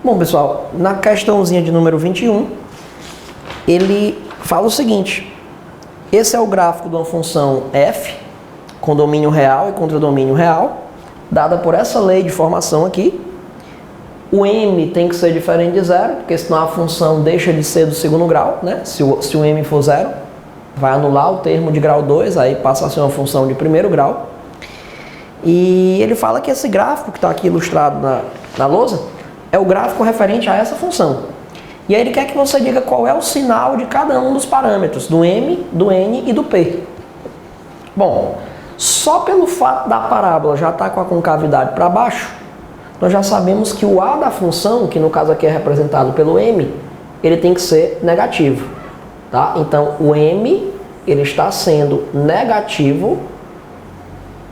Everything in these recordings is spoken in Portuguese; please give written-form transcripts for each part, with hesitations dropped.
Bom, pessoal, na questãozinha de número 21, ele fala o seguinte: esse é o gráfico de uma função f, com domínio real e contradomínio real, dada por essa lei de formação aqui. O m tem que ser diferente de zero, porque senão a função deixa de ser do segundo grau, né? Se o m for zero, vai anular o termo de grau 2, aí passa a ser uma função de primeiro grau. E ele fala que esse gráfico que está aqui ilustrado na lousa é o gráfico referente a essa função. E aí ele quer que você diga qual é o sinal de cada um dos parâmetros, do m, do n e do p. Bom, só pelo fato da parábola já estar com a concavidade para baixo, nós já sabemos que o a da função, que no caso aqui é representado pelo m, ele tem que ser negativo. Tá? Então o m ele está sendo negativo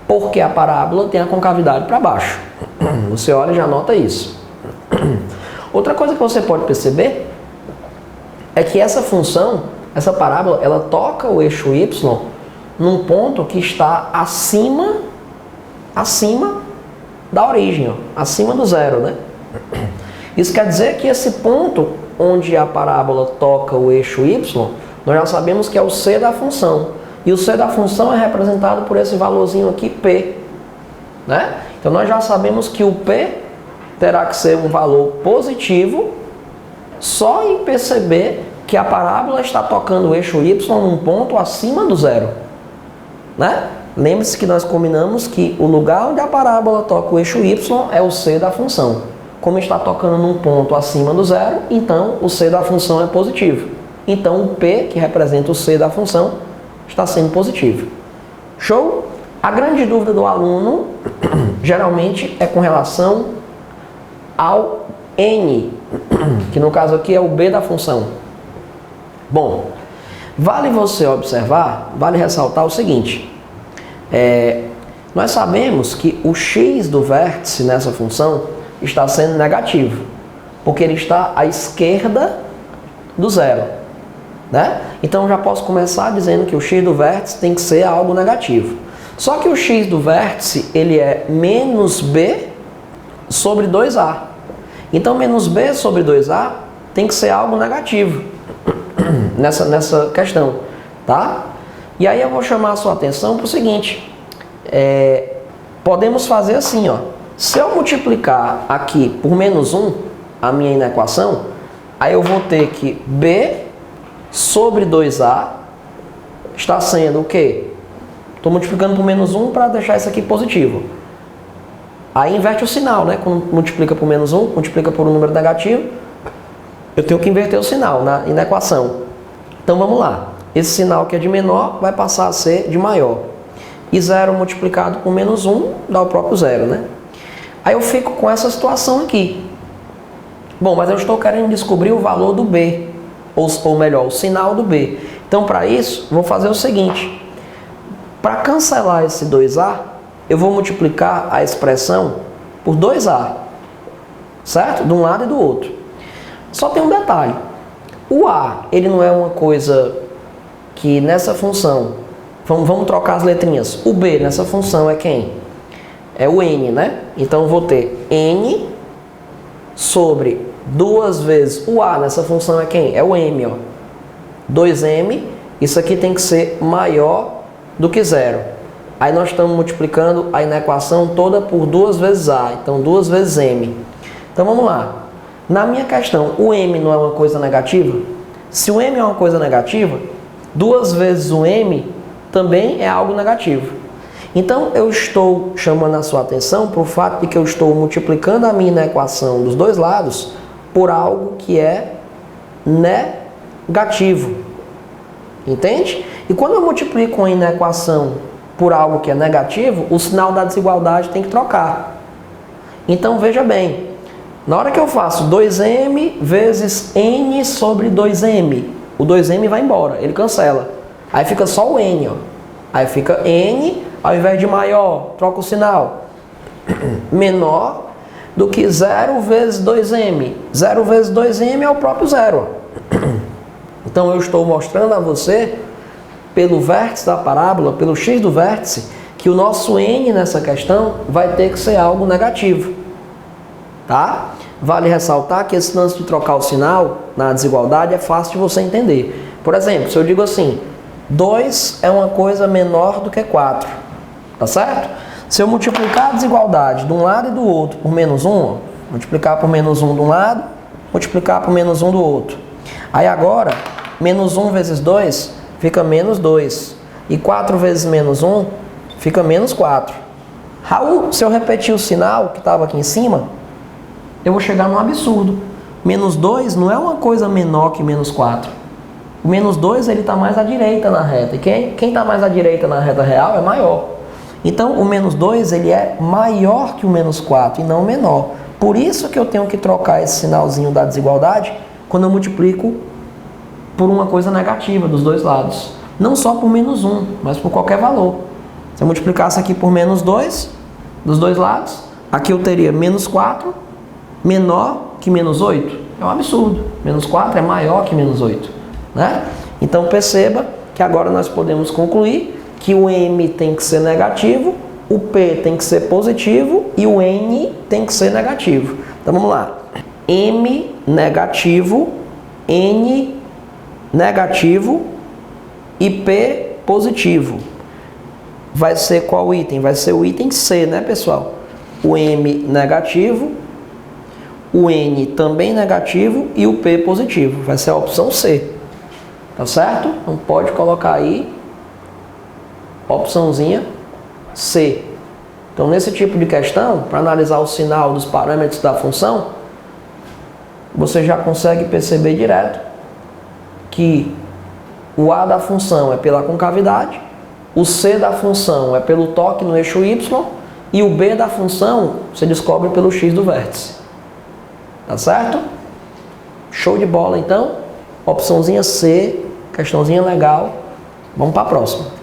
porque a parábola tem a concavidade para baixo. Você olha e já nota isso. Outra coisa que você pode perceber é que essa função, essa parábola, ela toca o eixo y num ponto que está acima da origem, ó, acima do zero, né? Isso quer dizer que esse ponto onde a parábola toca o eixo y, nós já sabemos que é o c da função. E o c da função é representado por esse valorzinho aqui, p. Né? Então nós já sabemos que o p terá que ser um valor positivo só em perceber que a parábola está tocando o eixo y num ponto acima do zero. Né? Lembre-se que nós combinamos que o lugar onde a parábola toca o eixo y é o c da função. Como está tocando num ponto acima do zero, então o c da função é positivo. Então o p, que representa o c da função, está sendo positivo. Show? A grande dúvida do aluno, geralmente, é com relação ao n, que no caso aqui é o b da função. Bom, vale você observar, vale ressaltar o seguinte: nós sabemos que o x do vértice nessa função está sendo negativo, porque ele está à esquerda do zero, né? Então eu já posso começar dizendo que o x do vértice tem que ser algo negativo. Só que o x do vértice ele é menos b sobre 2a. Então menos b sobre 2a tem que ser algo negativo nessa questão, tá? E aí eu vou chamar a sua atenção para o seguinte: podemos fazer assim, ó. Se eu multiplicar aqui por menos 1, a minha inequação, aí eu vou ter que b sobre 2a está sendo o quê? Estou multiplicando por menos 1 para deixar isso aqui positivo. Aí inverte o sinal, né? Quando multiplica por menos 1, multiplica por um número negativo, eu tenho que inverter o sinal na equação. Então vamos lá. Esse sinal que é de menor vai passar a ser de maior. E 0 multiplicado por menos 1 dá o próprio zero, né? Aí eu fico com essa situação aqui. Bom, mas eu estou querendo descobrir o valor do b, ou melhor, o sinal do b. Então para isso, vou fazer o seguinte: para cancelar esse 2a, eu vou multiplicar a expressão por 2a, certo? De um lado e do outro. Só tem um detalhe: o a, ele não é uma coisa que nessa função, vamos trocar as letrinhas, o b nessa função é quem? É o n, né? Então eu vou ter n sobre 2 vezes o a nessa função é quem? É o m, ó. 2m, isso aqui tem que ser maior do que zero. Aí nós estamos multiplicando a inequação toda por 2 vezes a, então 2 vezes m. Então vamos lá. Na minha questão, o m não é uma coisa negativa? Se o m é uma coisa negativa, 2 vezes o m também é algo negativo. Então eu estou chamando a sua atenção para o fato de que eu estou multiplicando a minha inequação dos dois lados por algo que é negativo. Entende? E quando eu multiplico uma inequação por algo que é negativo, o sinal da desigualdade tem que trocar. Então veja bem, na hora que eu faço 2m vezes n sobre 2m, o 2m vai embora, ele cancela. Aí fica só o n, ó. Aí fica n, ao invés de maior, troca o sinal, menor do que 0 vezes 2m. 0 vezes 2m é o próprio zero. Então eu estou mostrando a você, pelo vértice da parábola, pelo x do vértice, que o nosso n nessa questão vai ter que ser algo negativo. Tá? Vale ressaltar que esse lance de trocar o sinal na desigualdade é fácil de você entender. Por exemplo, se eu digo assim, 2 é uma coisa menor do que 4, tá certo? Se eu multiplicar a desigualdade de um lado e do outro por menos 1, multiplicar por menos 1 de um lado, multiplicar por menos 1 do outro. Aí agora, menos 1 vezes 2 fica menos 2. E 4 vezes menos 1 fica menos 4. Raul, se eu repetir o sinal que estava aqui em cima, eu vou chegar num absurdo. Menos 2 não é uma coisa menor que menos 4. O menos 2 ele está mais à direita na reta. E quem está mais à direita na reta real é maior. Então o menos 2 ele é maior que o menos 4 e não menor. Por isso que eu tenho que trocar esse sinalzinho da desigualdade quando eu multiplico por uma coisa negativa dos dois lados. Não só por menos 1, mas por qualquer valor. Se eu multiplicasse aqui por menos 2 dos dois lados, aqui eu teria menos 4 menor que menos 8. É um absurdo. Menos 4 é maior que menos 8. Né? Então perceba que agora nós podemos concluir que o M tem que ser negativo, o P tem que ser positivo e o N tem que ser negativo. Então vamos lá. M negativo, N negativo e P positivo. Vai ser qual item? Vai ser o item C, né, pessoal? O M negativo, o N também negativo e o P positivo. Vai ser a opção C. Tá certo? Então pode colocar aí opçãozinha C. Então nesse tipo de questão, para analisar o sinal dos parâmetros da função, você já consegue perceber direto que o A da função é pela concavidade, o C da função é pelo toque no eixo Y e o B da função você descobre pelo X do vértice. Tá certo? Show de bola então. Opçãozinha C, questãozinha legal. Vamos para a próxima.